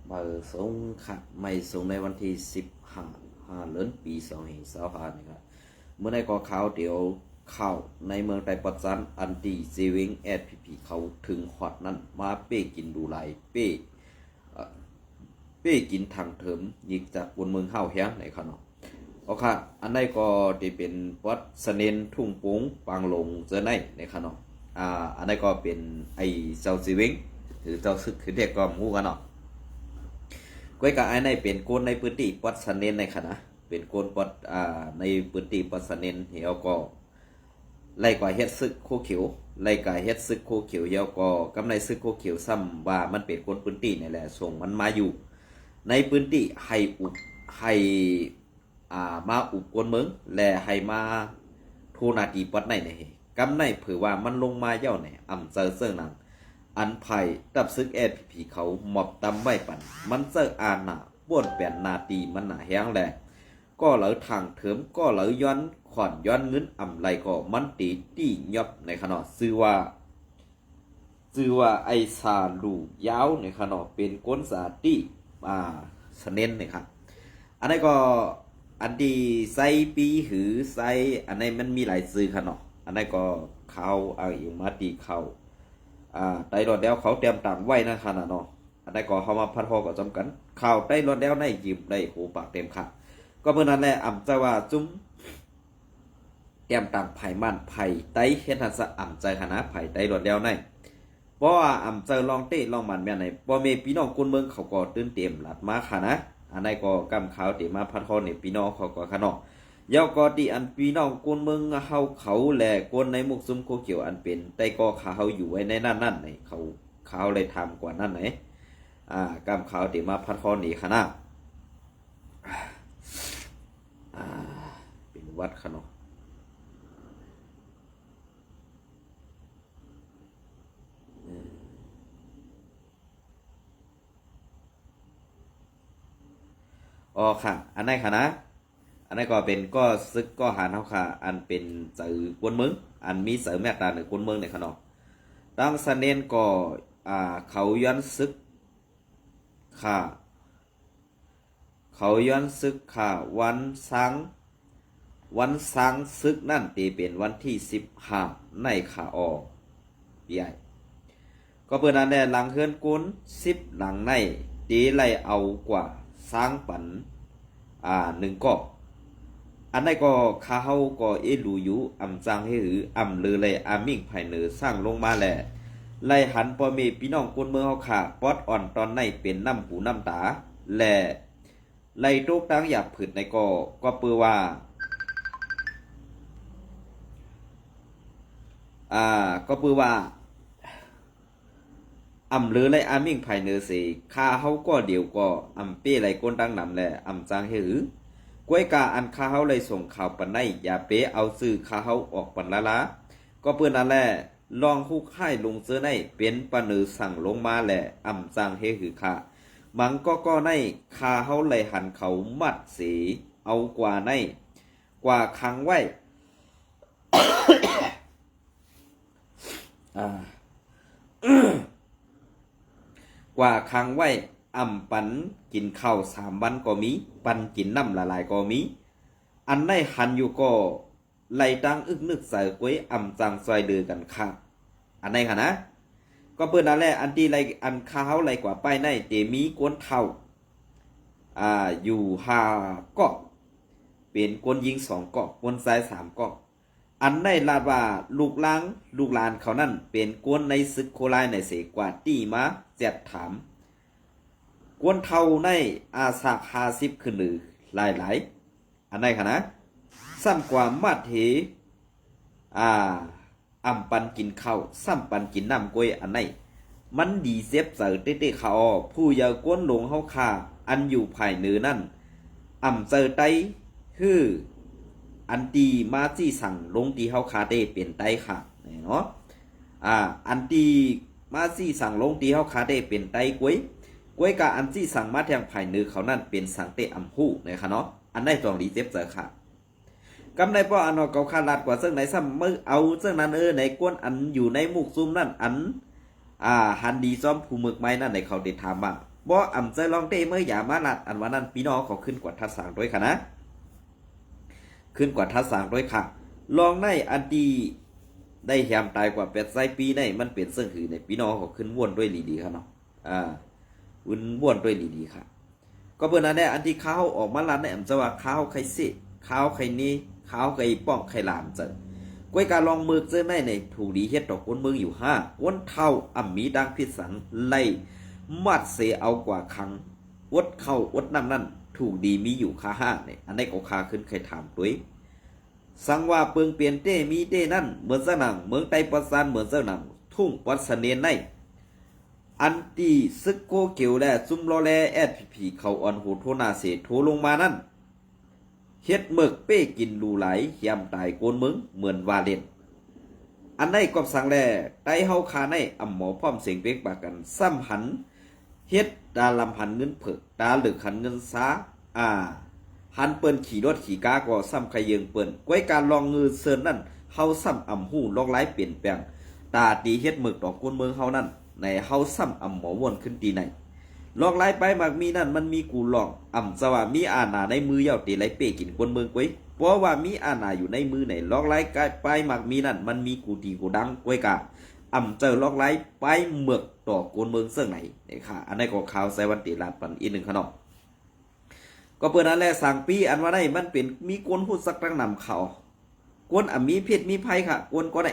เบอร์ส่งค่ะไม่ส่งในวันที่15 เดือนปี2025นี่ครับเมื่อในกอข่าวเดี๋ยวข่าวในเมืองไต้ปัจจันอันตีเซวิงSPP เขาถึงฮอดนั้นมาเป้กินดูไหลเป้กินทางเถิมยิกจากบนเมืองเฮาแฮงในขณะเอาค่ะอันใดก็ที่เป็นวัดเสนนทุ่งปุงปางลงเจอในขณะอันใดก็เป็นไอเจ้าเซวิงหรือเจ้าซึกคือเด็กก็มูกันเนาะก้อยกะไอ้ในเป็นโกนในพื้นที่ปัดสันเนนในขณะเป็นโกนปัดในพื้นที่ปัดสันเนนเหี่ยวก็ไล่กว่าเฮ็ดซึกโคเขียวไล่กว่าเฮ็ดซึกโคเขียวเหี่ยวก็กำในซึกโคเขียวซ้ำว่ามันเป็นคนพื้นที่นี่แหละส่งมันมาอยู่ในพื้นที่ให้มาอุบกวนเมืองและให้มาโทนาตีปัดในกำในเผื่อว่ามันลงมาเย้าเนี่ยอำเจอเสื่องนั้นอันไผ่ตับซึกSPPเขาหมอบตำไว้ปันมันเจออาณาบ้วนแป่นนาตีมันหนาแห้งแหละก็เหลือทางเถิมก็เหลือย้อนขอนย้อนเงินอำไรก็มันตีตี้ยอบในขณะซื้อว่าไอซาลูยาวในขณะเป็นก้นสาตี้สเน้นนะครับอันนี้ก็อันที่ไซปีหือไซอันนี้มันมีหลายซื้อขณะอันนี้ก็เขาเอาอยู่มาตีเขาไต้รอดแล้วเขาเตรียมต่างไว้นะขนาดเนาะอันใดก็เขามาพัดพอก็จำกันข่าวไต้รอดแล้วในยืมได้หูปากเต็มค่ะก็เมื่อนั้นแหละอ่ำใจว่าจุ้มเตรียมต่างไผ่มันไผ่ไต้เฮ็ดหันสะอ่ำใจขนาดไผ่ไต้รอดแล้วในเพราะว่าอ่ำใจลองเตะลองมันแม่ไหนบ่มีพี่น้องคนเมืองเขาก็ตื่นเต็มหลัดมาค่ะนะอันใดก็กำข่าวเตมาพัดพอเนี่ยพี่น้องเขาก็ขนาดยาวก็ที่อันพี่น้องคนเมืองเฮาเขาแหละคนในมุกซุมโคเขียวอันเป็นแต่ก็เขาอยู่ไว้ในนั่นไหนเขาเลยทำกว่านั่นไหนกำเขาที่มาพัดคอหนีขนาดเป็นวัดขนาดอ๋อค่ะอันไหนค่ะนะอันนี้ก็เป็นก็ซึกก็หารเฮาค่ะอันเป็นสื่อกวนเมืองอันมีเสริมแมกดาในกวนเมืองในขนมตั้งสเนนก็เขาย้อนซึกค่ะเขาย้อนซึกค่ะวันสังซึกนั่นตีเป็นวันที่15ในขาออกใหญ่ก็เปิดนั้นแน่หลังเฮือนกุน10หลังในตีไล่เอากว่าสร้างปัน1กอบอันนั้นก็ข้าเฮาก็รู้อยู่อำจังให้หืออำลือเลยมิ่งภายเหนือสร้างลงมาแหละไล่หันพ่อแม่พี่น้องคนเมืองเฮาค่ะปอดอ่อนตอนในเป็นน้ำหูน้ำตาและไล่โรคตั้งหยาบผืดในก็เปื้อว่าก็เปื้อว่าอำลือเลยมิ่งภายเหนือสิข้าเฮาก็เดี๋ยวก็อำเป้ไหลก้นดังนำแหละอำจังให้หือกวยกาอันข้าเฮาเลยส่งข่าวปันในอย่าเป๊เอาซื้อข้าเฮาออกปันละก็เพื่อนนั่นแหละลองคุกไข่ลงเสื้อในเป็นปะเนือสั่งลงมาแหละอ่ำจังเฮหือค่ะมังก็ในข้าเฮาเลยหันเขามัดสีเอากว่าในกว่าคังไว้ กว่าคังไว้ปันกินข้าว3 วันก็มีปันกินน้ำละลายก็มีอันในหันอยู่ก็ไล่ตั้งอึกนึกใส่กวยจังซอยเดือกันค่ะอันในค่ะนะก็เปิดนั่นแหละอันที่ไล่อันข้าวไล่กว่าป้ายในเตมีกวนเท่าอยู่5 เกาะเป็นกวนยิง2 เกาะกวนซ้าย3 เกาะอันในลาดว่าลูกหลานเขานั่นเป็นกวนในซึกโคไลในเสกว่าตีมาเจ็ดถามกวนเท่าในสาก50ขึ้นหรือหลายอันไหนคะนะซ้ำกว่ามัดเหปันกินข้าวซ้ำปันกินน้ำกล้วยอันไหนมันดีเสียบเสือเต้ๆเขาผู้ยาวกวนหลงเฮาคาอันอยู่ภายเหนือนั่นเจอไตฮืออันตีมาจี้สั่งลงตีเฮาคาเต้เป็นไตค่ะเนาะอันตีมาจี้สั่งลงตีเฮาคาเต้เป็นไตกล้วยกะอันจี้สั่งมาแทงภายเหนือเขานั่นเป็นสังเตหู้นะคะเนาะอันได้ต้องรีเซฟเจอค่ะกำในป้ออันเก่าขาดกว่าซึ่งไหนซ้ำมือเอาซึ่งนั้นในก้นอันอยู่ในมุกซุ่มนั่นอันหันดีซ้อมผูมึกไม้นั่นในเขาได้ถามว่า บ่อ่ำใจลองเต้เมื่ออย่ามาลัดอันว่านั้นพี่น้องเขาขึ้นกว่าทัดสางด้วยค่ะนะขึ้นกว่าทัดสางด้วยค่ะลองในอันดีได้แหมตายกว่า8 ปีในมันเป็นเสื่องหือในพี่น้องเขาขึ้นว่วนด้วยดีๆค่ะเนาะวุ่นว่วนด้วยดีๆค่ะก็เบิ่นอันนี้อันที่ข้าวออกมาลัดในอ่ำจะว่าข้าวไข่สิข้าวไข่นี้ข้าวไข่ป้องไข่หลามเจอกวยการลองมือเจอในถูกดีเฮ็ดดอกก้นมืออยู่5วนเท่าอ่ำมีดังพิษสันไล่มัดเสเอากว่าครั้งวดเข้าวดน้ำนั่นถูกดีมีอยู่ค่า5เนี่ยอันนี้ก็ค่าขึ้นใครถามตัวสังว่าเปิงเปลี่ยนเต้มีเต้นั่นเหมือนเจ้าหนังเมืองไตปัสสานเหมือนเจ้าหนังทุ่งปัสเนนในอันตีซึกโกเกียวและซุ่มรอแลแอดผีเขาอ่อนหูโทนาเสโทลงมานั่นเฮ็ดเมึกเป้กินรูไหลยำตายโกนมึงเหมือนวาเลนอันในกอบสังแลไตเฮาคาในอ่ำหมอพร้อมเสียงเป๊กปากกันซ้ำหันเฮ็ดตาลำหันเงินเผิกตาเหลือหันเงินซาหันเปิ้นขี่รถขี่กาก็ซ้ำใครเยิงเปิ้นก้วยการลองงือเซินนั่นเฮาซ้ำอ่ำหู้ลอกไล่เปลี่ยนแปลงตาตีเฮ็ดหมึกดอกกุนเมืองเฮานั่นในเฮาซ้ำอ่ำหมอวนขึ้นตีไหนลอกไล่ไปมากมีนั่นมันมีกูลองอ่ำสว่ามีอาณาในมือเย้าตีไล่เป้กินกุนเมืองก้วยเพราะว่ามีอาณาอยู่ในมือไหนลอกไล่กายไปมากมีนั่นมันมีกูดีกูดังก้วยกาอ่ำเจอลอกไล่ไปเมือกต่อกุนเมืองเสื่องไหนนี่ค่ะอันนี้ก็ข่าวไซวันติลาดปันอีกหนึ่งขนมก็เปิดนั่นแหละสั่งปีอันว่าได้มันเป็นมีกวนพูดสักตั้งนำเขากวนมีเพศมีภัยค่ะกวนก็ได้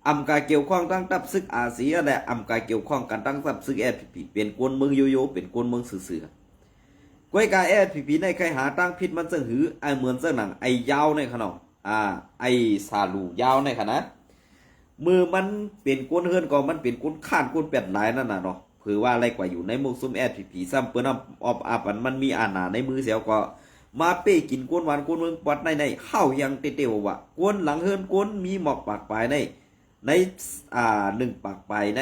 อำกาเกี่ยวข้องตั้งตับซึกอาเซียและอำกาเกี่ยวข้องกันตั้งตับซึกแอดพีเป็นกวนเมืองโยโย่เป็นกวนเมืองสื่อก้อยกาแอดพีในใครหาตั้งพิษมันเสื่อหือไอเหมือนเสื่อหนังไอยาวในขนมไอซาลูยาวในขนาดมือมันเป็นกวนเฮือนก็มันเป็นกวนข้านกวนเป็ดหลายนั่นน่ะเนาะเผื่อว่าอะไรกว่าอยู่ในมุกซุ่มแอดผีซ้ำเปิ้นออาปันมันมีอาหนาในมือเสียวก็มาเป้กินกวนหวานกวนเมืองปัดในเข้ายังเตวว่ากวนหลังเฮินกวนมีหมอกปากปลายใน1 ปากปลายใน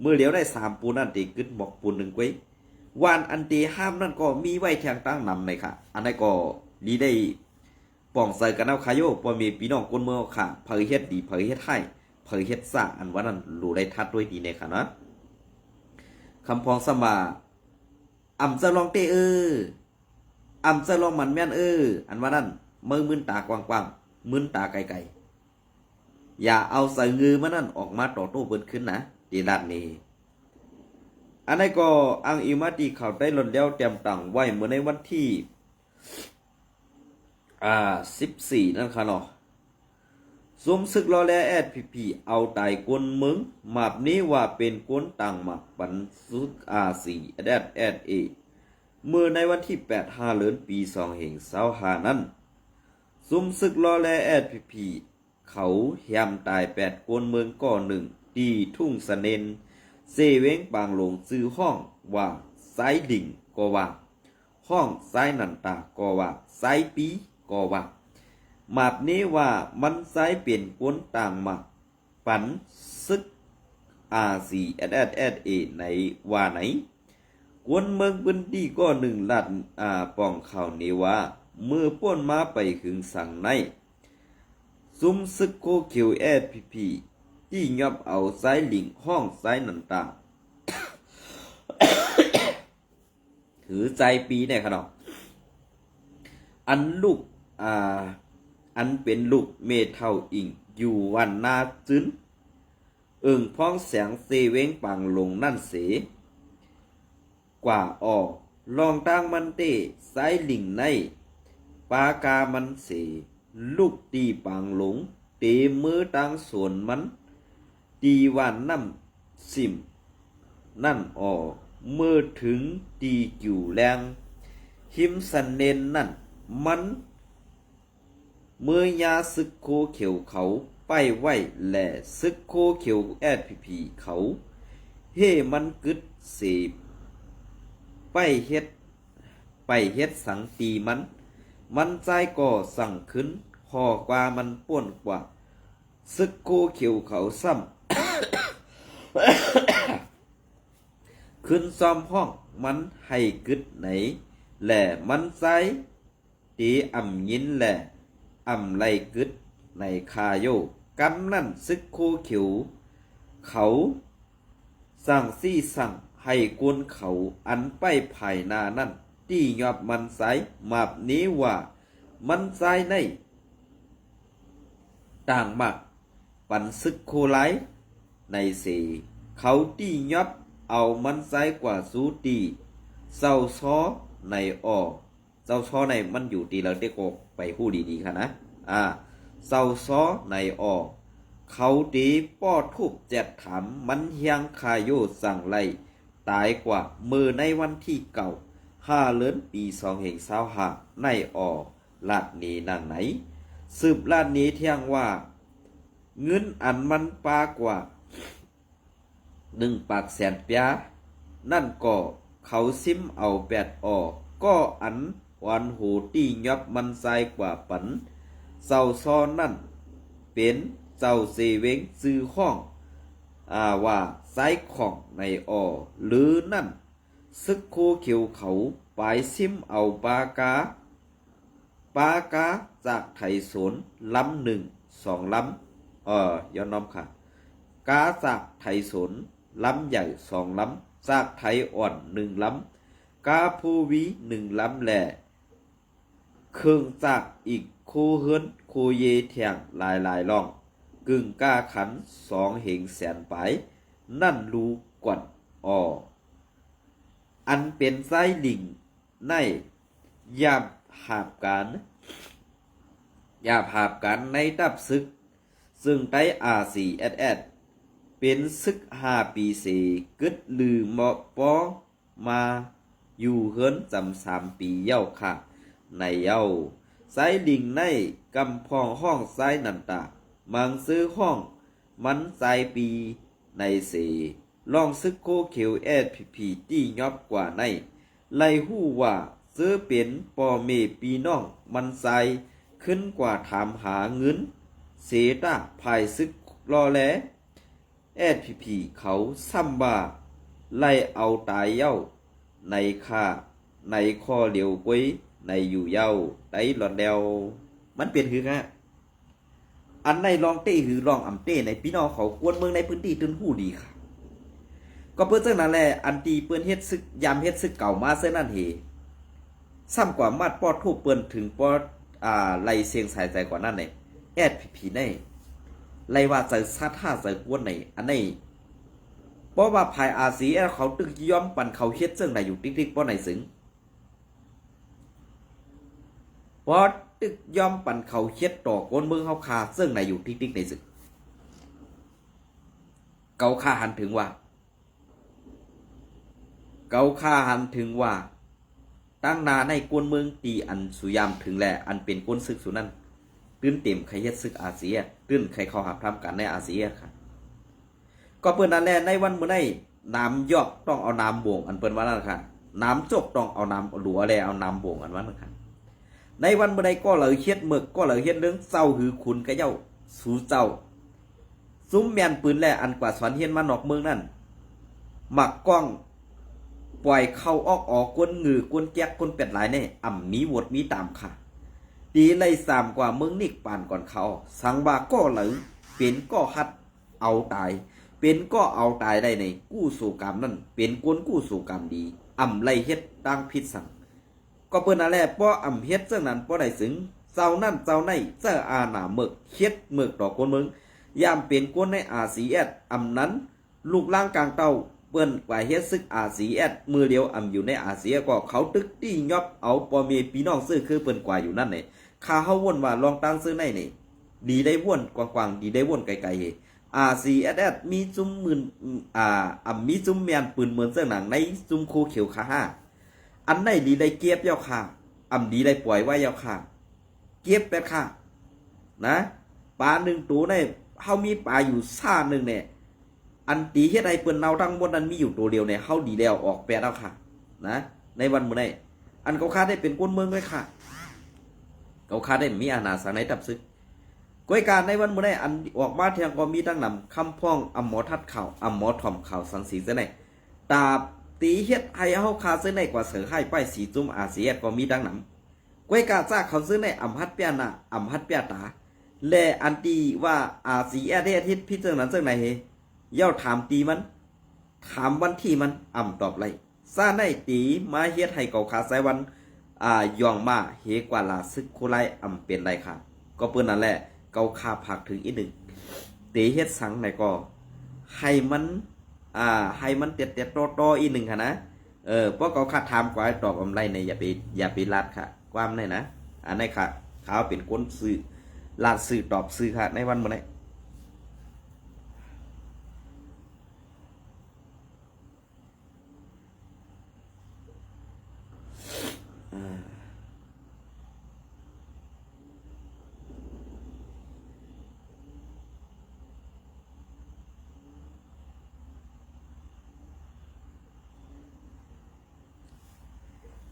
มือเดียวได้3 ปูนั่นตีกึดหมอกปู1ก้วยวานอันตีห้ามนั่นก็มีไว้แทงตั้งนำเลยค่ะอันนั้นก็ดีได้ป่องใส่กันเอาคายโยพอมีพี่น้องกวนเมืองค่ะเผยเฮ็ดดีเผยเฮ็ดให้เผยเฮ็ดซ่าอันว่านั้นรู้ได้ทัดด้วยดีในค่ะนะคำพองสมาอ่ำจะลองเตอ่ำจะลองมันแม่นอันว่านั่นมือมึนตากว้างๆมึนตาไกลๆอย่าเอาใส่งือมันนั่นออกมาต่อโต้เปิ้นขึ้นนะดีด้านนี้อันนี้ก็อังอิมาตีเขาได้หล่นแล้วเตรียมตั้งไว้เมื่อในวันที่14นั่นค่ะเนาะสมศึกรอแลแอดพีเอาตายกวนมึงหมาบนี้ว่าเป็นกวนต่างหมักปันสุด4แอดเมื่อในวันที่8 เดือนปี2แห่ง25นั้นสมศึกรอแลแอดพีเขาแหมตาย8กวนเมืองก่อ1ที่ทุ่งสะเนนเซเว้งปางหลงซื้อห้องว่าไซดิ่งก็ว่าห้องไซนันตาก็ว่าไซปีก็ว่าหมาบนี้ว่ามันไซเปลี่ยนกวนต่างหมักปันซึก4ในว่าไหนกวนเมืองพื้นที่ก็1 ลัดป่องข่าวนี้ว่ามือป้นมาไปขึงสั่งในซุ่มซึกโคเขียวแอดพีที่ยับเอาไซหลิงห้องไซนันตา ถือใจปีเนี่ยครับเนาะอันลูกอันเป็นลูกเมเท่าอิงอยู่วันนาจึนพ้องแสงเซเว้งปังลงนั่นเสกว่าลองตั้งมันเตไซหลิงในปากามันเสลูกตีปังหลงเตมือตั้งส่วนมันตีวันน้ำสิมนั่นเมื่อถึงตีกิ่วแรงหิมสันเนนนั่นมันเมื่อยาซึกโคเขียวเขาไปไว้แหล่ซึกโคเขียวแอดพีเขาเฮ่มันกึดเสบไปเฮ็ดสังตีมันใจก่อสั่งขึ้นหอกว่ามันป่วนกว่าซึกโคเขียวเขาซ้ำ ขึ้นซ้อมห้องมันให้กึดไหนแหล่มันใจตีอ่ำยินแหล่อ่ำไลกึดในคาโยกำนั่นซึกโคเขียวเขาสั่งสั่ง ให้กวนเขาอันไปภายหน้านั่นที่ยอบมันไซมาบนี้ว่ามันไซในต่างมากปันซึกโคไลในสีเขาตียับเอามันไซกว่าสูตีเศร้าซ้อในออเศร้าซ้อในมันอยู่ตีเราได้โกไปหู้ดีๆค่ะนะเศร้าซ้อในออเขาตีป้อทุบแจดถามมันยังคายโยสั่งไล่ตายกว่ามือในวันที่เก่า5 เดือนปี2525ในออลาดนี้นางไหนสืบลาดนี้เที่ยงว่าเงินอันมันปากว่า1 ปากแสนเปียนั่นก็เขาซิมเอา8 ก็อันวันโหตียอบมันใส่กว่าปันเศร้าซ้อนนั่นเป็นเจ้าเซเวงซื้อข้องว่าไซของในหรือนั่นซึกโคเขียวเขาไปซิมเอาปากาจากไถสนลำ1 2 ลำย้อนน้อมค่ะกาจากไถสนลำใหญ่2 ลำจากไถอ่อน1 ลำกาภูวี1 ลำแหล่เครื่องจากอีกโคเฮิรนโคเยแทงหลายล่องกึ่งกาขัน2 เหงแสนไปนั่นรู้กวนอันเป็นไส้ลิงในยามหาบกันในดับซึกซึ่งไต้RCSSเป็นซึก5 ปีเสกึดลือเหมาะปอมาอยู่เฮิรนจำ3 ปีเย้าค่ะในเย้าไส้ลิงในกำพองห้องไส้นันตามังซื้อห้องมันไส้ปีในเสลองซึกโคเขียวพีตี้ยอบกว่าในไล่หู้ว่าซื้อเป็นปอเมปีน้องมันไซขึ้นกว่าถามหาเงินเสตาภายซึกรอแลพีเขาซ้ำบ่าไล่เอาตายเย้าในค่าในข้อเหลียวกวยในอยู่เย้าไตหลอนเดวมันเปลี่ยนคือไงอันในลองเต้หือลองอ่ำเต้ในพี่น้องเขากวนเมืองในพื้นที่ตื่นหู้ดีค่ะก็เพื่อเจ้านั่นแหละอันตีเปิ้นเฮ็ดซึกยามเฮ็ดซึกเก่ามาเส้นนั่นเหซ้ำกว่ามาดปอดทูบเปิ้นถึงปอดไล่เสียงสายใจกว่านั้นเนี่ยพีในไล่ว่าจะซัด5 ใจกวนในอันนี้เพราะว่าภายRCSSเขาตึกย้อมปั่นเขาเฮ็ดเจ้งไหนอยู่ติ๊กๆป้อไหนสึงปอดตึกย้อมปั่นเขาเฮ็ดต่อกวนเมืองเฮาคาเจ้งไหนอยู่ติ๊กๆในสึงเกาคาหันถึงว่าตั้งนาในกวนเมืองตีอันสุยามถึงแลอันเป็นก้นซึกสุนั้นตื้นเต็มใครเฮ็ดซึกRCSSตื้นใครเข้าหับทำกันในRCSSค่ะก็เปิ้นนั่นแหละในวันมื้อนี้น้ำยอกต้องเอาน้ำบ่วงอันเปิ้นว่านั่นค่ะน้ำจกต้องเอาน้ำหลัวแลเอาน้ำบ่วงอันว่านั่นค่ะในวันมื้อนี้ก็เลยเฮ็ดหมึกก็เลยเฮ็ดเรื่องเศร้าหือคุณกะเจ้าสู่เจ้าซุ้มแม่นปืนแลอันกว่าสอนเฮียนมานอกเมืองนั่นหมักกล้องปล่อยเข้าออกกวนงือกวนแจ๊กกวนเป็ดหลายเนี่ยมีวดมีตามค่ะตีไล่3 กว่าเมืองนิกปานก่อนเขาสังบาก็เหลือเป็นก็ฮัดเอาตายเป็นก็เอาตายได้ในกู้สู่กรรมนั่นเป็นกวนกู้สู่กรรมดีไล่เฮ็ดตั้งพิษสั่งก็เปิ้นนั่นแหละป้อเฮ็ดเจ้านั้นป้อได้สึงเจ้านั่นเจ้าในเจ้าอาหนาเมึกเฮ็ดเมึกต่อกวนเมืองยามเป็นกวนในRCSSนั้นลูกล่างกลางเต้าเปิ้นกว่าเฮ็ดซึกRCSSมือเดียวอยู่ในRCSSก็เขาตึกตี้ยอบเอาปอเมพี่น้องซื้อคือเปิ้นกว่าอยู่นั่นนี่ข้าเฮาวนว่าลองตั้งซื้อในนี่ดีได้วนกว้างๆดีได้วนไกลๆRCSS มีจุ่มหมื่นมีจุ่มแม่นปืนเหมือนเสื้อหนังในจุ่มโคเขียวค่าอันไหนดีได้เก็บยาวค่ะดีได้ปล่อยไว้ยาวค่ะเก็บแปดค่ะนะปลา1 ตัวในเฮามีปลาอยู่ซ่านึงเนี่ยอันตีเฮ็ดให้เปิ้นเอาทั้งหมดนั้นมีอยู่ตัวเดียวเนี่ยเฮาดีแล้วออก8แล้วค่ะนะในวันมื้อนี้อันเขาคาได้เป็นคนเมืองเลยค่ะเขาคาได้มีอาณาสังในตับซึกก้อยการในวันมื้อนี้อันออกมาเที่ยงก็มีทั้งนำคำพ้องหมอทัดข่าวหมอถ่อมข่าวสังสีซะไหนตาตีเฮ็ดให้เฮาคาซื้อในกว่าเสือให้ป้ายสีจุ่มRCSSก็มีทั้งนำก้อยกาจ้าเขาซื้อในฮัดเปียหน้าฮัดเปียตาและอันตีว่าRCSSเฮ็ดพิจารณาจังไหนเย่าถามตีมัน ถามวันที่มันตอบไรซาในตีมาเฮ็ดให้เกาขาไซวันยองมาเฮกว่าลาซึกโคไลเป็นไรค่ะก็เปิ้นนั่นแหละเกาขาผักถึงอีกหนึ่งตีเฮ็ดสังไหนก็ให้มันให้มันเต็ดๆโตๆอีกหนึ่งค่ะนะเพราะเกาขาถามกว่าตอบไรเนี่ยอย่าไปลาดค่ะความในนะอันนี้ค่ะเขาเป็นคนซื้อลาดซื้อตอบซื้อค่ะในวันมื้อนี้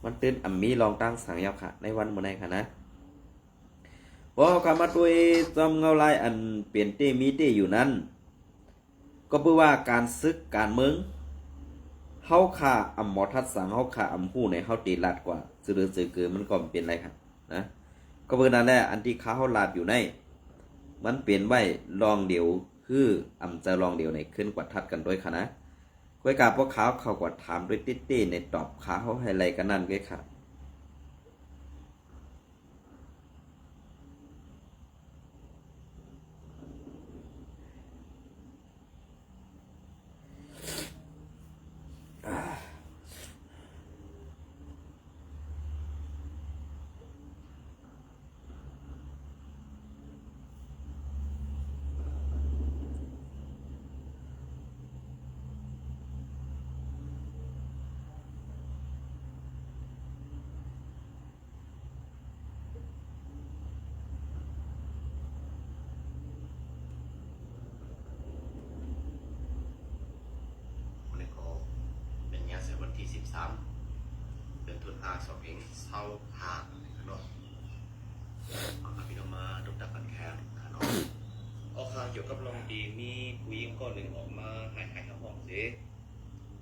มันตื่นมีลองตั้งสังยาวค่ะในวันมื้อนี้ค่ะนะพอเขามาด้วยจอมเงาลายอันเปลี่ยนเตมีเตอยู่นั้นก็เพื่อว่าการซึกการเมืองเฮาค่าหมอทัดสังเฮาค่าฮู้ในเฮาตีลัดกว่าซื่อๆเกินมันก็เป็นไรครับนะก็เพื่อนั่นแหละอันที่เขาเฮาลาดอยู่ในมันเปลี่ยนไว้ลองเดียวคือจะลองเดียวในขึ้นกว่าทัดกันด้วยค่ะนะก้อยกาพวกเขากว่าถามด้วยติ๊ๆในตอบเขาให้ไรกันนั่นก้อยค่ะวันที่13เดือนตุลาคมเองเศร้าหาขนมเอาพี่น้องมาดุดักกันแค่ขนมเอาค่ะเกี่ยวกับลองดีมีผู้หญิงก็หนึ่งออกมาหายทั้งห้องเสีย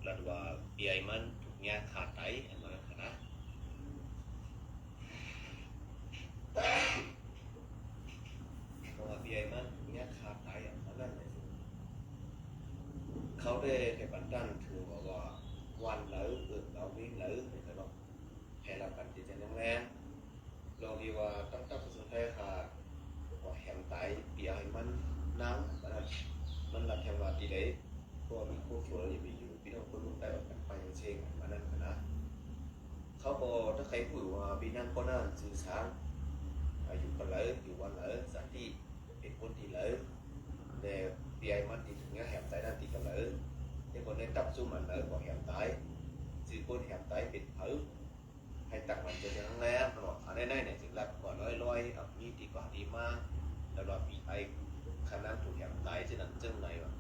ระดับว่าเบียมันถูกแง่ขาดไตมาขนาดเพราะว่าเบียมันแง่ขาดไตมาแล้วเขาได้ให้บันดันถือว่าวันlỡ được đạo viên lỡ thì phảiบอกแห่เรากันจิตใจแรงลองดีว่าตั้งสุดท้ายค่ะว่าแหมไตเปียให้มันน้ำมันหลับแหมว่าดีเลยเพราะมีคู่ชัวร์อยู่พี่น้องคนรุ่นใต้ออกกันไปเชิงมานั่นนะเขาบอกถ้าใครพูดว่าพี่นั่งก็น่าสื่อสารอยู่กันlỡอยู่วันlỡสันติเป็นคนดีlỡแต่เปียมันดีถึงเงี้ยแหมไตนั่นตีกันlỡแต่คนในตับสู้มันlỡ còn hẻm tái sựคนhẻm táiเป็นเผาให้ตักมันจะยังแรงตลอดอันนี้เนี่ยถึงรับก่อนลอยมีดีกว่าดีมากแล้วเราปีไอขนาดถูกแหมตายจะนั่นจึงไหนวะ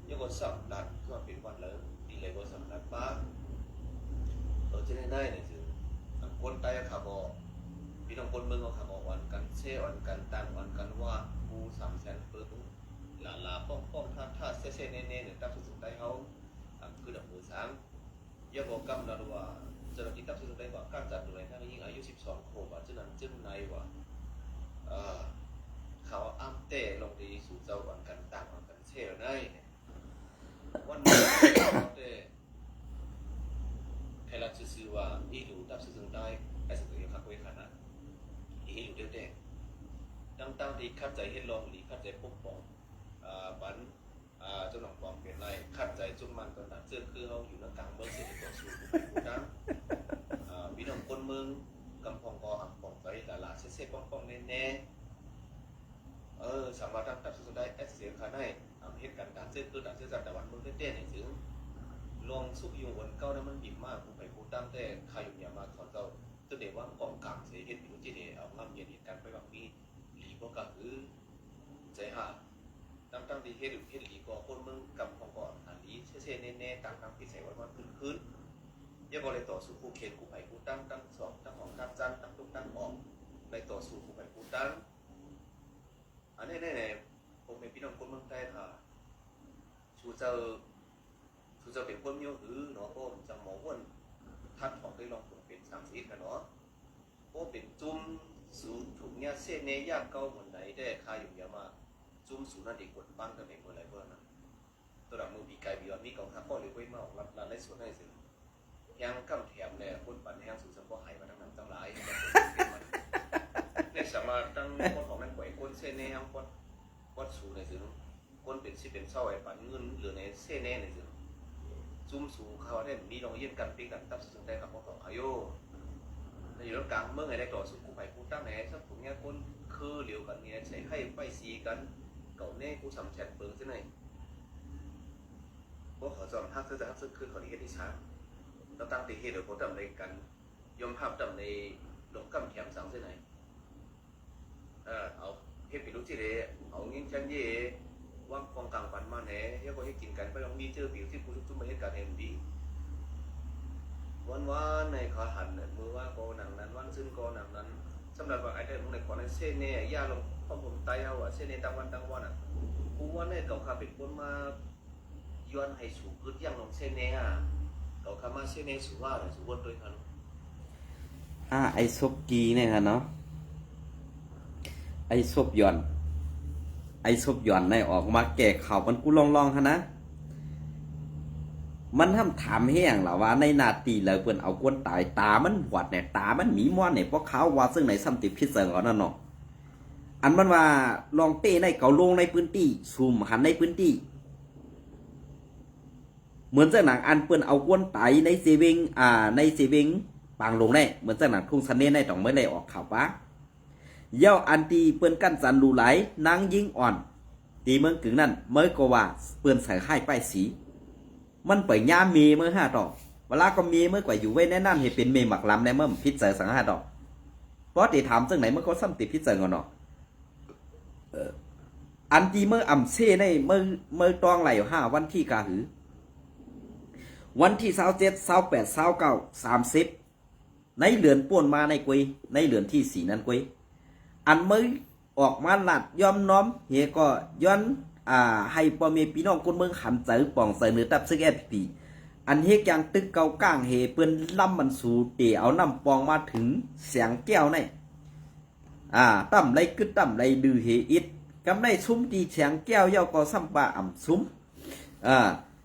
ยังก็สับดัดก็เป็นวันเลยดีเลยก็สับดัดบ้างจะได้เนี่ยถึงคนตายขาบอกพี่น้องคนเมืองเขาขาบอกวันกันเช่วันกันตั้งวันกันว่ากู300,000เปิดลาป้องท่าเช่เน่เนี่ยตั้งสุดท้ายเขาคือดับมือsángยบอกกำลังว่าจะรับที่ตั้งสุดท้ายว่าการจัดตัวในท่านยิ่งอายุ12 ขวบว่าจะนั้นจึงในว่าเขาอ้ำเต้ลงดีสู่เจ้าวันกันต่างวันกันเช่ได้วันนี้เต้ให้เราซื่อว่าอีหลูตับซื่อได้ไอ้สิ่งที่เขาคุยขนาดอีหลูเด็กๆตั้งที่ขัดใจเห็นลองหรือขัดใจปกป้องบันเจ้าหน้าความเป็นไรขัดใจจุ่มมันตอนนั้นเสื้อคือเขาอยู่ในกลางเมืองเศรษฐกิจสูงผู้ดังพี่น้องคนเมืองกำพองกอปองใจหลาเซ่ๆป้องแน่สามารถตั้งสุดได้เสียงขาได้เหตุการณ์การเสื้อคือการเสื้อจัดแต่วันเมืองเต้นๆถึงลองสู้อยู่วันเก้านั้นมันบีบมากผู้ไปผู้ตั้งแต่ใครอยู่เนี่ยมาขอเจ้าตัวเดียวว่ากองกลางเสียเหตุอยู่ที่เดียวเอาง่ำเย็นเหตุการณ์ไปบางปีหลีพวกกันคือใจห่าตั้งที่เฮ็ดหลีก็คนมึงกับของก่อนอันนี้เช่ๆแน่ๆต่างๆที่ใส่วันขึ้นอย่าบ่เลยต่อสู้คู่เขตคู่ไผคู่ตั้งสองตั้งของตั้งจันตั้งทุกตั้งออกในต่อสู้คู่ไผคู่ตั้งอันนี้แน่ๆผมเป็นพี่น้องคนเมืองใต้ค่ะชูเจ้าเป็นคนมีหือเนาะก็จะหมอวนทัดของได้ลองเป็น30กันเนาะก็เป็นจุ่มสูงถูกเนี่ยเส้นเนยากเก่าเหมือนไหนได้ค่าอยู่เยอะมากจุ่มสูนั่นเด็กกดปั้งกันเองเมื่อไรเมื่อนั้นตัวดับ มือปีกายบียอนมีกองทัพก็เลยไว้มาออกรับในส่วนให้สิยังกำแถมเนี่ยคนปั่นแห้งสู่สมบูรณ์หายมาทั้งนั้นทั้งหลายเนี่ยสามารถตั้งคนของนั้นไหวคนเส้นแนวคนสู่ในสิคนเป็นสิเป็นเศร้าไอ้ปั่นเงินหรือในเส้นแน่ในสิซุ่มสู่เขาได้มีลองเยี่ยมกันปีกันตับสุดใจกับของอายุในอยู่ตรงกลางเมื่อไงได้ต่อสู้กูไปกูตั้งไหนสักผมเนี่ยคนคือเหลียวกันเนี่ยใส่ให้ไปซีกันเก่าแน่กูสำแฉนเปิงที่ไหนพวกเขาจอมทักจะทักซึ่งคือเขาที่เฮ็ดที่ช้าเราตั้งตีเหตุโดยเขาจำในกันยอมภาพจำในหลงกำแขมสังที่ไหนเอาเฮ็ดไปรู้ที่เลยเอาเงี้ยชันเย่ว่ากองกลางปันมาแหน่เฮ้ยก็ให้กินกันไปลองมีเจอผิวที่กูทุกมาเหตุการณ์เห็นดีวันในขาหันเนี่ยมือว่าก็หนังนั้นวันซึ่งก็หนังนั้นสำหรับว่าไอ้เรื่องในขอในเส้นเนี่ยย่าลงข้อผมตายเอาเส้นในตั้งวันอ่ะกูว่าในเก่าขาเป็นคนมาย้อนให้สูงขึ้นยังลงเส้นเนี่ยเก่าขามาเส้นเนี่ยสูงว่าเลยสูงวนด้วยกันไอ้ซบกีเนี่ยค่ะเนาะไอ้ซบหย่อนในออกมาแก่ข่าวมันกูลองฮะนะมันห้ามถามแห้งหรอว่าในนาตีเลยเปิ้นเอากวนตายตามันหวัดเนี่ยตามันหมีม้อนเนี่ยเพราะเขาว่าซึ่งไหนซ้ำติดพิษเสงนั่นเนาะอันมันว่าลองเต้ในเกาลงในพื้นที่ซูมหันในพื้นที่เหมือนเจ้าหนังอันเปิ้นเอากวนตายในเซเวงปางลงได้เหมือนเจ้าหนังทุ่งซันเน่ในต้องไม่ได้ออกข่าวปะเย้าอันตีเปิ้นกั้นจันรูไหลนางยิงอ่อนตีเมืองกึ่งนั่นเมื่อก็ว่าเปิ้นใส่ค่ายป้ายสีมันไปย่าเมเมื่อ5 ดอกเวลาก็เมเมื่อกว่าอยู่ไว้แน่นั่นให้เป็นเมหมักลำในเมื่อพิษเสสัง5 ดอกเพราะตีถามจังไหนเมื่อเขาซ้ำติดพิษเสงเนาะอันตีเมื่ออ่ำเซ่ในเมื่อตองไหล5 วันที่กาหือวันที่27 28 29 30ในเหลือนป่วนมาในกุยในเหลือนที่4นั้นกุยอันเมื่อออกมาหลัดยอมน้อมเฮก็ย้อนให้พ่อแม่พี่น้องคนเมืองหันใจป่องใส่เนื้อตับซึกFPPอันเฮกยังตึกเกาก้างเฮเปิ้นล่ำมันสู่เตเอาน้ำปองมาถึงเสียงแก้วในต่ำไรกึดต่ำไรดื้อเฮอิดกำไรซุ้มตีเสียงแก้วเย้าก็ซ้ำปะอ่ำซุ้ม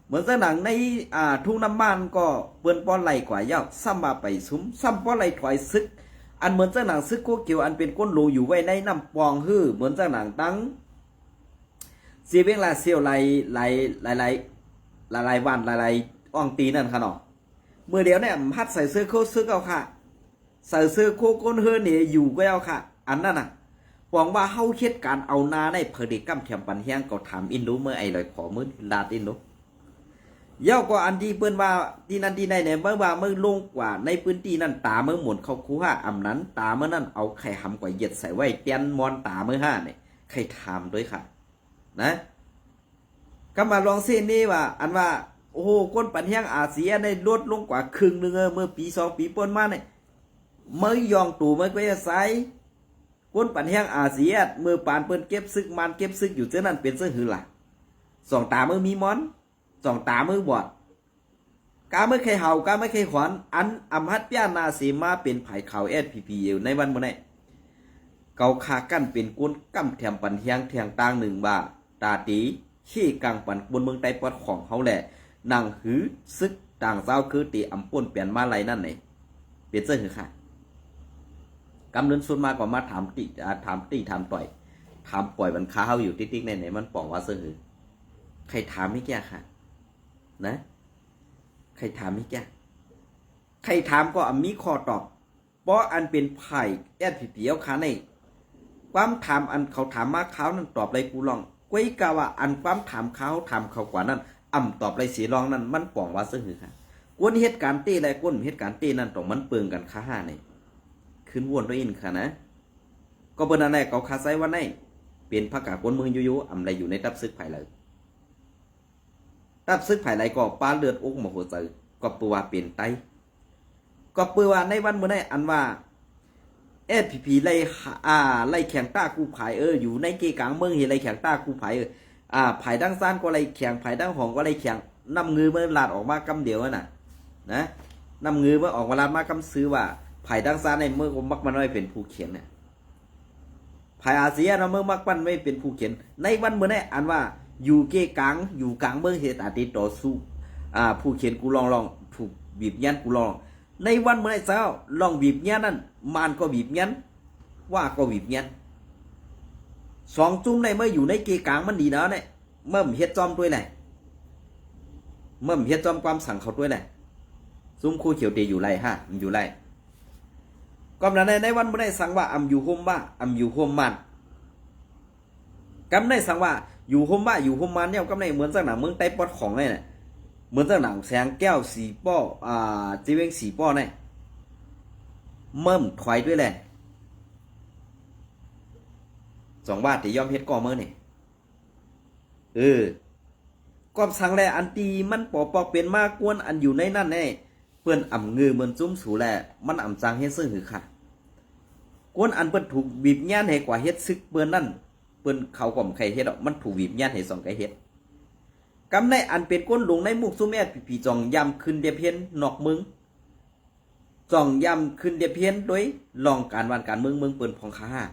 เหมือนหนังในทุ่งน้ำมันก็เปิ้นป้อนไหลกว่าเย้าซ้ำมาไปซุ้มซ้ำป้อนไหลถอยซึกอันเหมือนหนังซึกโคเกียวอันเป็นก้นโลอยู่ไว้ในน้ำปองฮื้อเหมือนหนังตั้งเสียเวงลาเซียวหลายวันหลายอ่องตีนั่นค่ะเนาะเมื่อเดียวเนี่ยพัดใส่เสื้อโค้ทซึกเอาค่ะใส่เสื้อโค้ก้นเฮือเนี่ยอยู่ก็เอาค่ะอันนั้นน่ะหวังว่าเฮาเฮ็ดการเอานาในเผดิกำแถมปันแฮงก็ถามอินโดเมื่อไอ้ลอยขอมื้อลาดอินโดเย้าก็อันที่เปิ้นว่าที่นั่นที่ไหนเนี่ยเมื่อว่าเมื่อลงกว่าในพื้นที่นั้นตาเมื่อหมุนเข้าคูห้าอำนั้นตาเมื่อนั้นเอาไข่หำกว่าเหยียดใส่ไว้เตียนมอนตาเมื่อ5เนี่ยไข่ถามด้วยค่ะนะก็มาลองเส้นนี้ว่าอันว่าโอ้โหคนปันแห้งอาเซียในลดลงกว่าครึ่งนึงเมื่อปี2 ปีป่นมาเนี่ยเมื่อยองตู่เมื่อก็จะใส่คนปันแห้งอาเซียเมื่อปานเปิ้นเก็บซึกมันเก็บซึกอยู่เจ้านั้นเป็นเสื้อหือล่ะ2 ตาเมื่อมีมอน2 ตาเมื่อบอดกาเมื่อใครเห่ากาไม่เคยขวัญอันอำฮัดย่านาสีมาเป็นไผ่ข่าวFPPอยู่ในวันมื้อนี้เกาขากั้นเป็นก้นกำแถมปันแห้งแทงต่าง1 บาทตาตีขี้กลางปันบนเมืองใต้ปอดของเขาแหละนางหือซึกต่างเจ้าคือตีอำป่นเปลี่ยนมาไรนั่นไหนเปลี่ยนเสื้อหือค่ะกำเนินส่วนมากกว่ามาถามตีถามต่อยถามปล่อยบันค้าเขาอยู่ติ๊กๆในไหนมันป่องว่าเสื้อหือใครถามไม่แก่ค่ะนะใครถามไม่แก่ใครถามก็มีข้อตอบเพราะอันเป็นไผ่FPPเอาค่ะในความถามอันเขาถามมาเขานั่นตอบไรกูลองก้อยกะว่าอันความถามเขากว่านั้นตอบไรสีรองนั้นมันป่องว่าเสื้อหือค่ะกวนเหตุการณ์ตีอะไรกวนเหตุการณ์ตีนั่นต้องมันเปิงกันค่าห้าในขึ้นวนด้วยอินค่ะนะก็เปิ้นอันไหนเขาคาไซวันไหนเป็นพระกากวนเมืองอยู่ไรอยู่ในตับซึกไผ่เลยตับซึกไผ่ไรก็ปลาเลือดอกหมอหัวใจก็ปัวเป็นไตก็ปัวในวันเมื่อไหร่อันว่าFPPไล่แข่งต้ากู้ภัยอยู่ในเกกลางเมืองเห็นไล่แข่งต้ากู้ภัยไผ่ดังซ่านก็ไล่แข่งไผ่ดังหองก็ไล่แข่งนำเงือเมื่อลาดออกมากำเดียวน่ะนะนำเงือเมื่อออกมาลาดมากำซื้อว่าไผ่ดังซ่านในเมื่อก็มักมันไม่เป็นผู้เขียนเนี่ยไผ่อาเซียนเมื่อมักมันไม่เป็นผู้เขียนในวันเมื่อไหร่อันว่า อยู่เกกลางอยู่กลางเมืองเหตุอาทิตย์ต่อสู้ผู้เขียนกูลองถูกบีบยันกูลองในวันเมื่อไรเช้าลองบีบยันนั่นมันก็บีบยันว่าก็บีบยันสองจุ่มในเมื่ออยู่ในเกกลางมันดีนะเนี่ยเมื่อเฮ็ดจอมด้วยแหละเมื่อเฮ็ดจอมความสั่งเขาด้วยแหละซุ้มคู่เขียวเตอยู่ไรฮะมันอยู่ไรก็นั้นในวันเมื่อไรสั่งว่าอยู่โฮมบ้าอยู่โฮมมันกำในสั่งว่าอยู่โฮมบ้าอยู่โฮมมันเนี่ยกำในเหมือนสักหนังเมืองไต้ปอดของเนี่ยเหมือนสักหนังแสงแก้วสีป้อจีเวงสีป้อเนี่ยเมื่อถอยด้วยแหละสองบาทที่ยอมเฮ็ดก่อเมื่อนี่ก็สั่งแลอันตีมันปอเป็นมากกวนอันอยู่ในนั่นแน่เปิ้นเงือเหมือนจุ้มสูแลมันจังเฮ็ดซึ่งหือค่ะกวนอันเปิ้นถูกบีบย่านให้กว่าเฮ็ดซึกเปิ้นนั่นเปิ้นเขาก่อมใครเฮ็ดมันถูกบีบย่านให้สองไกเฮ็ดกำในอันเป็นก้นลงในมุกซุแม่ผีจองยำขึ้นเดียเพียนนอกมึงจองยำขึ้นเดียเพียนโดยลองการวันการเมืองเปิ้นพองค่า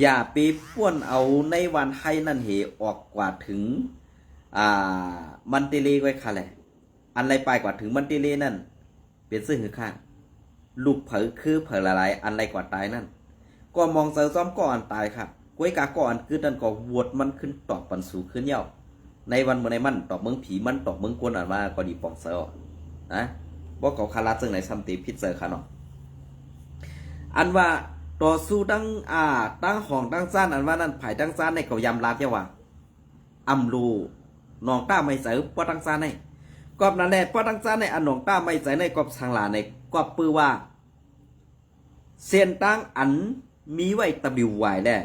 อย่าไปป้วนเอาในวันไทยนั่นเหออกกว่าถึงมันเตเลไว้ค่ะแหละอันไรไปกว่าถึงมันเตเลนั่นเป็นซึ่งหือข้างลูกเผอคือเผอละลายอันไรกว่าตายนั่นก็มองเสือซ้อมก่อนตายครับกล้วยกาก่อนคือดันก็วดมันขึ้นตอกปันสูขึ้นเย่าในวันเมื่อในมันตอกเมืองผีมันตอกเมืองกวนอ่านว่าก็ดีปองเสือนะว่าเขาคาราซึ่งไหนซัมติพิษเสือค่ะเนาะอันว่าต่อสู้ตั้งห้องตั้งซ่านอันว่านั่นไผ่ตั้งซ่านในเขายำลาบเจ้าว่าลูนองต้าไม่ใส่ป้อตั้งซ่านในกอบนั่นแหละป้อตั้งซ่านในอันนองต้าไม่ใส่ในกอบทางหลาในกอบปือว่าเส้นตั้งอันมีไว้ตะบิวไหวแน่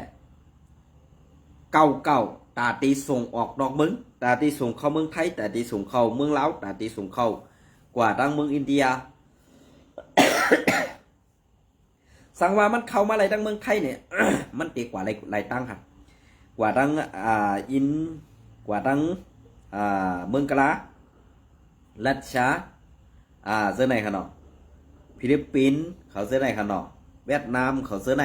เก่าตาตีส่งออกนอกเมืองตาตีส่งเข้าเมืองไทยตาตีส่งเข้าเมืองลาวตาตีส่งเข้ากว่าตั้งเมืองอินเดีย สั่งว่ามันเข้ามาอะไรตั้งเมืองไทยเนี่ย มันตีกว่าอะไรตั้งครับกว่าตั้งกว่าตั้งเมืองกะลารัสเซียเสื้อไหนขนาดฟิลิปปินส์เขาเสื้อไหนขนาดเวียดนามเขาเสื้อไหน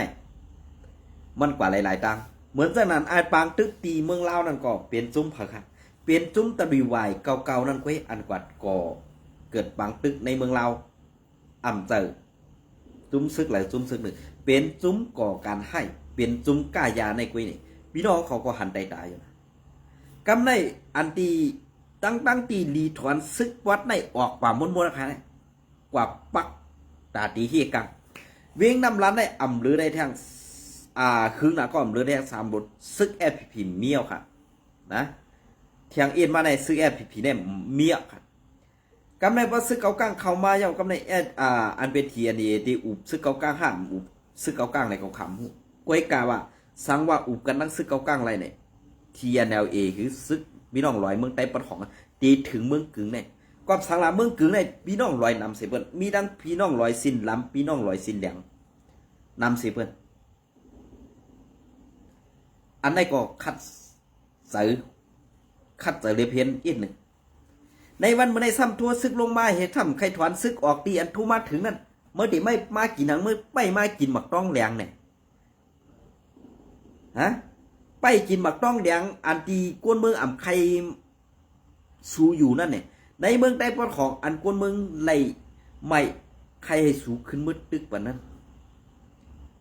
มันกว่าหลายๆตั้งเหมือนจากนั้นไอ้ปางตึกตีเมืองลาวนั่นก็เปลี่ยนจุ้มผักครับเปลี่ยนจุ้มตะบีวายเก่าๆนั่นก็อันกว่าก่อเกิดปางตึกในเมืองลาวเจอจุ้มซึกหลายจุ้มซึกหนึ่งเป็นจุ้มก่อการให้เป็นจุ้มก้ายาในกุยนี่พี่น้องเขาก็หันใจตายอยู่นะกำในอันตีตั้งตีรีถอนซึกวัดในออกป่ามนนะคะเนี่ยกว่าปักตาตีเฮียกังเวียงน้ำร้านได้หรือได้ทางคืนหน้าก็หรือได้ทาง3 บทซึกFPPเมียวค่ะนะเทียงเอ็นมาในซึกFPPเนี่ยเมียวค่ะกำในว่าซึกเกาก้างเข้ามาอย่างกำในอันเป็นทีอันนี้ที่อุบซึกเกาก้างห้ามอุบซึกเกาก้างในเขาขำก้อยกาว่าสังว่าอุบกันนั่งซึกเกาก้างอะไรเนี่ย TNLA คือซึกพี่น้องลอยเมืองใต้ปนของตีถึงเมืองกึ่งเนี่ยก็สังลาเมืองกึ่งในพี่น้องลอยนำเสเปิ้นมีดังพี่น้องลอยสินลำพี่น้องลอยสินแดงนำเสเปิ้นอันนี้ก็คัดเสือเรียเพียนอีกหนึ่งในวันเมื่อในซ้ำทัวซึกลงมาเหตุทำใครถอนซึกออกตีอันทูมาถึงนั่นเมื่อที่ไม่มากินหนังเมื่อไม่มากินหมักต้องแดงเนี่ยไปกินหมักต้องแดงอันตีกวนเมืองใครสูอยู่นั่นเนี่ยในเมืองใต้ปอดของอันกวนเมืองไหลไม่ใครให้สูขึ้นมืดตึกปานนั้น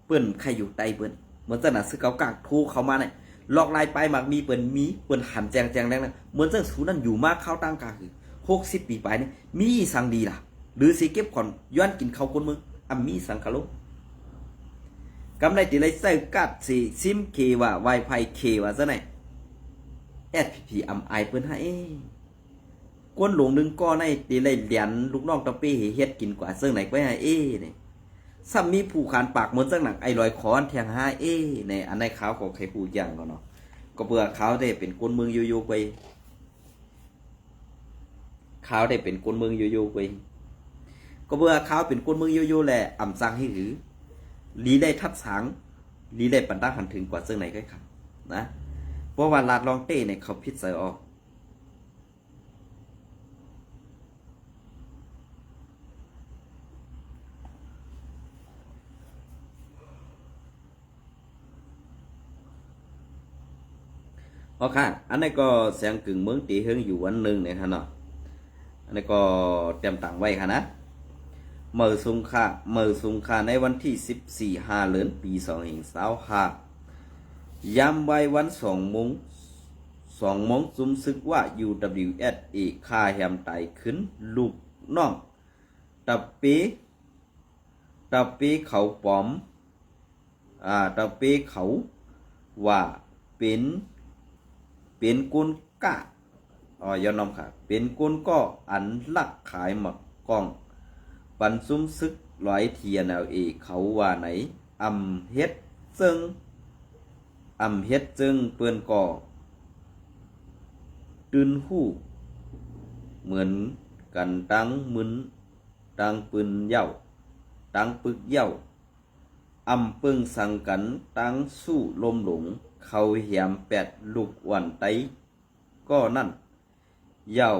เปิ้นใครอยู่ใต้เปิ้นเหมือนสนับซึกเกากางโทรเข้ามาเนี่ยหลอกลายไปหมักมีเปิ้นหันแจงแรงนะเหมือนเจ้าสูนั่นอยู่มากเข้าตั้งกาคือ60 ปีไปเนี่ยมีสังดีล่ะหรือสิเก็บก่อนย้อนกินข้าวคนเมืองมีสังกะโลกำไรตีไรใส่กัดสิซิมเคว่าไวไฟเคว่าซะไหนFPPไอเปิ้นให้ก้นหลงนึงก็ในตีไรเหรียญลูกน้องตะเป้เฮ็ดกินกว่าเสื้อไหนไว้ให้เนี่ยซ้ำมีผู้ขานปากเหมือนจังหนังไอ้ลอยคอนแทงในอันในขาวของใครพูดอย่างก็เนาะก็เบื่อขาวได้เป็นคนเมืองโยไปขาวได้เป็นคนเมืองโยไปก็เบื่อขาวเป็นคนเมืองโยแหละสั่งให้หรือลีได้ทัดสังลีได้ปันตั้งหันถึงกว่าเสื้อไหนก็ครับนะเพราะว่าลาดลองเต้เนี่ยเขาพิษเสือออก อ๋อค่ะอันนี้ก็แสงกึ่งเมืองตีเฮงอยู่วันหนึ่งเนี่ยค่ะเนาะอันนี้ก็เตรียมตังไว้ค่ะนะเมื่อสุงค่าในวันที่14 เดือนปี2025ยามวัยวัน2 โมงจุมซึกว่า UWSA ค่าแฮมไตขึ้นลูกน้องตะปีเขาปอมตะปีเขาว่าเป็นกุนกะยอนอมค่ะเป็นกุนก็อันลักขายหมักกล้องปันซุ่มซึกร้อยเทียนเอาเอเขาว่าไหนอำเฮ็ดซึ่งเปิ้นก็ตื่นหู้เหมือนกันตั้งมึนตั้งปืนเหย้าตั้งปึกเหย้าปึงสั่งกันตั้งสู้ลมหลงเขาเหียมแปดลูกวันไตก็นั่นเหย้า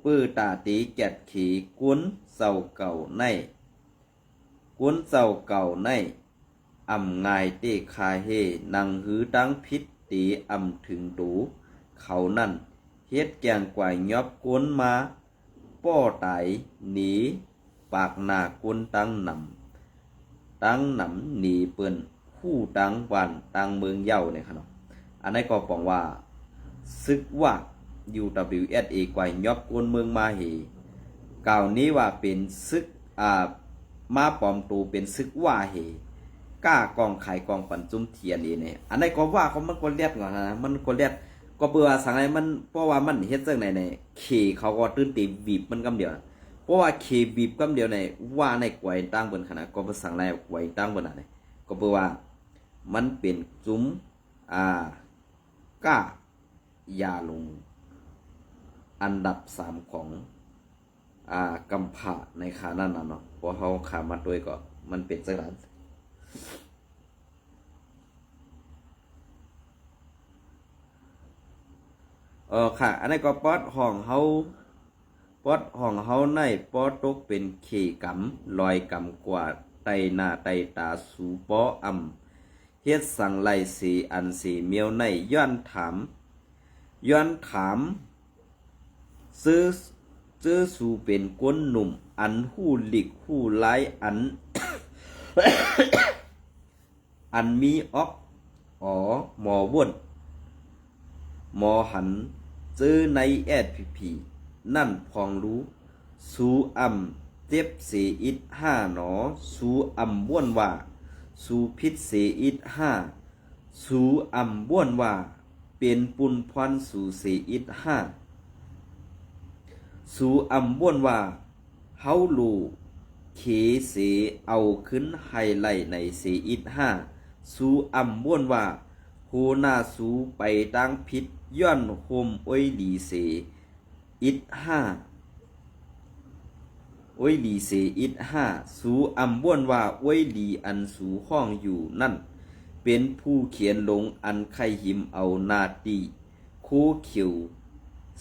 ปื้อตาตีแกดขีกวนเศร้าเก่าในง่ายเตคาเฮนังหือตั้งพิษตีถึงตูเขานั่นเฮ็ดแกงกวายยอบกวนมาป้อไตหนีปากหน้ากวนตั้งนำหนีเปิ้นคู่ตั้งวันตั้งเมืองเหย้าเนี่ยครับเนาะอันนี้ก็ปองว่าซึกว่า UWSA กวายยอบกวนเมืองมาเหกล่าวนี้ว่าเป็นซึกมาปลอมตูเป็นซึกว่าเหก้ากองขายกองปันจุ้มเทียนนี่เนี่ยอันนี้ก็ว่าเขามันก็เลียดก่อนนะมันก็เลียดก็เบื่อสังไงมันเพราะว่ามันเฮ็ดจังไหนเนี่ยเคเขาก็ตื่นตีบีบมันกำเดียวนะเพราะว่าเคบีบกำเดียวในว่าในกวยตั้งเบิ่นขนาดก็บ่สั่งไรกวยตั้งเบิ่นน่ะเนี่ยก็เบื่อว่ามันเป็นจุ้มก้ายาลงอันดับ3ของกำพร้าในขานั้นน่ะเนาะเพราะเฮาขามาด้วยก็มันเป็นจังนั้นค่ะอันนี้ก็ปอดห้องเฮาในปอตกเป็นเขกำลอยกำกว่าไตหน้าไตตาสูปอเฮ็ดสังไลสีอันสีเมียวในย้อนถามซื้อสู่เป็นก้นหนุ่มอันหู้หลิกหู้ไล่อันมีออกหมอว่นหมอหันซื้อในSPPนั่นพองรู้สูเจ็บเสอิด5หนอสูบ้วนว่าสูพิษเสอิด5สูบ้วนว่าเป็นปุนพรสูเสอิด5สูบ้วนว่าเฮาลูเคเสเอาขึ้นไฮไลท์ในเสอิด5สูบ้วนว่าโหนาสูไปตั้งพิษย้อนโฮมอ้อยดีเสอิด5สูบ้วนว่าอ้อยดีอันสูห้องอยู่นั่นเป็นผู้เขียนลงอันไข่หิมเอานาตีคู่เขียว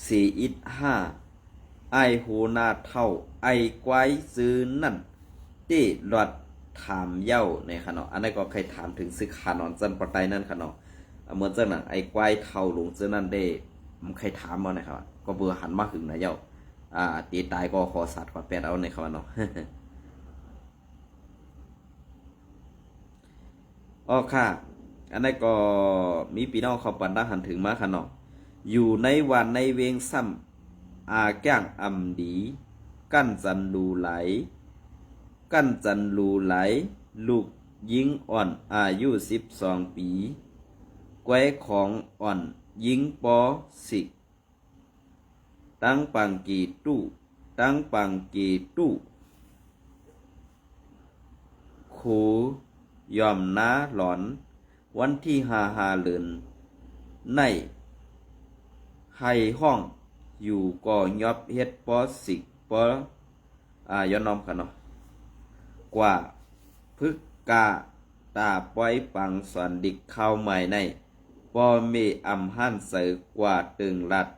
เสอิด5ไอโหนาเท่าไอควายซื้อนั่นเต้หลอดถามเย้าในขณะอันนี้ก็ใครถามถึงซึกขานอนจันปะไตนั่นขณะเหมือนจังนั้นไอ้ควายเท่าหลงเจ้านั่นได้มันใครถามมานะครับก็เบื่อหันมาหึงนะเย้าตีตายก็ขอสัตว์ขอแปดเอาในคำเนาะ อ๋อค่ะอันนี้ก็มีพี่น้องเขาปันได้หันถึงมาค่ะเนาะอยู่ในวันในเวงซ้ำแก้งดีกั้นจันลูไหลลูกยิงอ่อนอายุ12 ปีแกว้ของอ่อนยิงปอสิกตั้งปังกีตู้โคยอมน้าหลอนวันที่5 เดือนในให้ห้องอยู่ก่อยอบเฮ็ดปอสิกปย้อนน้อมกันเนาะกว่าพึกกาตาปล่อยปังสอนดิกเข้าใหม่ในปอเมหันเสือกว่าตึงรัด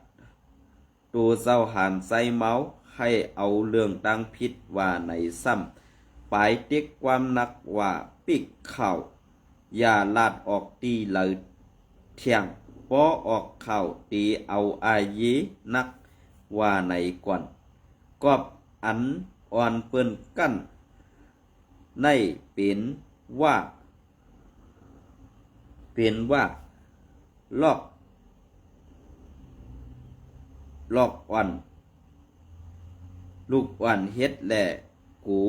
ตัวเจ้าหันใส่เมาให้เอาเรื่องตั้งพิษว่าในซ้ำปลายเต็กความนักว่าปิกเข่าอย่าลาดออกตีเลยเที่ยง ปอออกข่าวตีเอาอายีนักว่าในก่อนกอบอันอ่อนเปิ้นกั้นในเป็นว่าลอกอ่อนลูกอ่อนเฮ็ดแหล่กู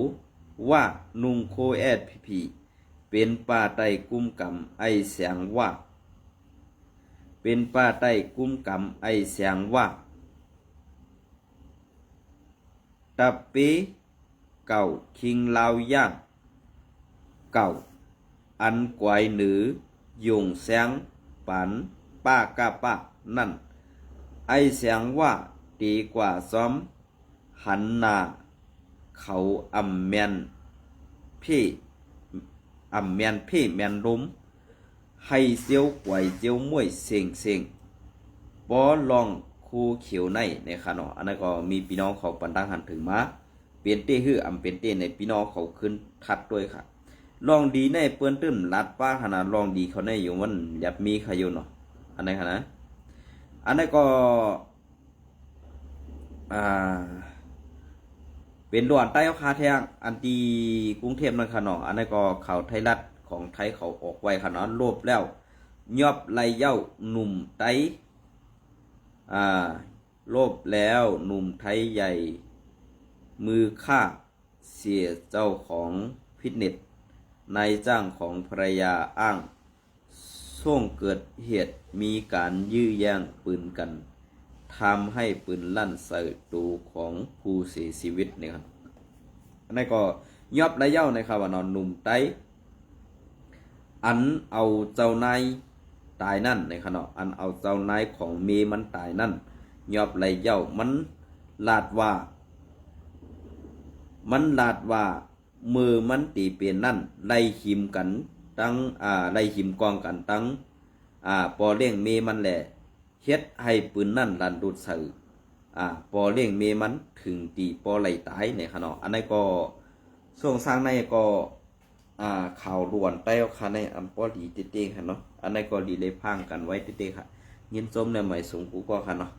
ว่านุงโคแอดพีเป็นป่าไต้กุ้มกำไอเสียงว่าเป็นป่าไต้กุ้มกำไอเสียงว่าตับปีเก่าคิงลาวย่างเก่าอันกวายหนือยงแสงปันป้ากาป้านั่นไอเสียงว่าดีกว่าซ้อมหันนาเขาอำแมนพี่แมนล้มให้เสียวไหวเจียวมวยเสียงบ่ลองคู่เขียวในค่ะเนาะอันนั้นก็มีพี่น้องเขาปันดังหันถึงมาเปลี่ยนเต้ฮื้ออำเป็นเต้ในพี่น้องเขาขึ้นทัดด้วยค่ะลองดีในเปิ้นตื้มลัดป้าขนาดลองดีเขาในอยู่มันยับมีใครอยู่เนาะอันนั้นค่ะนะอันนั้นก็เป็นด่วนใต้คาแทงอันตีกรุงเทพนั่นค่ะเนาะอันนั้นก็ข่าวไทยรัฐของไทยเขาออกไว้ค่ะเนาะโลบแล้วยอบไล่เย้าหนุ่มไต้โลบแล้วหนุ่มไทยใหญ่มือฆ่าเสียเจ้าของฟิตเนสนายจ้างของภรรยาอ้างช่วงเกิดเหตุมีการยื้อแย่งปืนกันทำให้ปืนลั่นใส่ตูของผู้เสียชีวิตเนี่ยครับอันนี้ก็ยอบและเย้านะครับว่านอนหนุ่มไต้อันเอาเจ้านายตายนั่นในขณะอันเอาเจ้านายของเมมันตายนั่นยอบและเย้ามันลาดว่ามือมันตีเปลี่ยนนั่นไล่หิมกันตั้งไล่หิมกองกันตั้งปอเลี้ยงเมมันแหละเฮ็ดให้ปืนนั่นลั่นดุดใส่ปอเลี้ยงเมมันถึงตีปอไหลตายในขณะอันนี้ก็ช่วงสร้างในก็ข่าวด่วนใต้ค่ะในอันปอดีเต้ๆค่ะเนาะอันนี้ก็ดีเลยพังกันไว้เต้ๆค่ะยินจมในใหม่สูงกูก็ค่ะเนาะ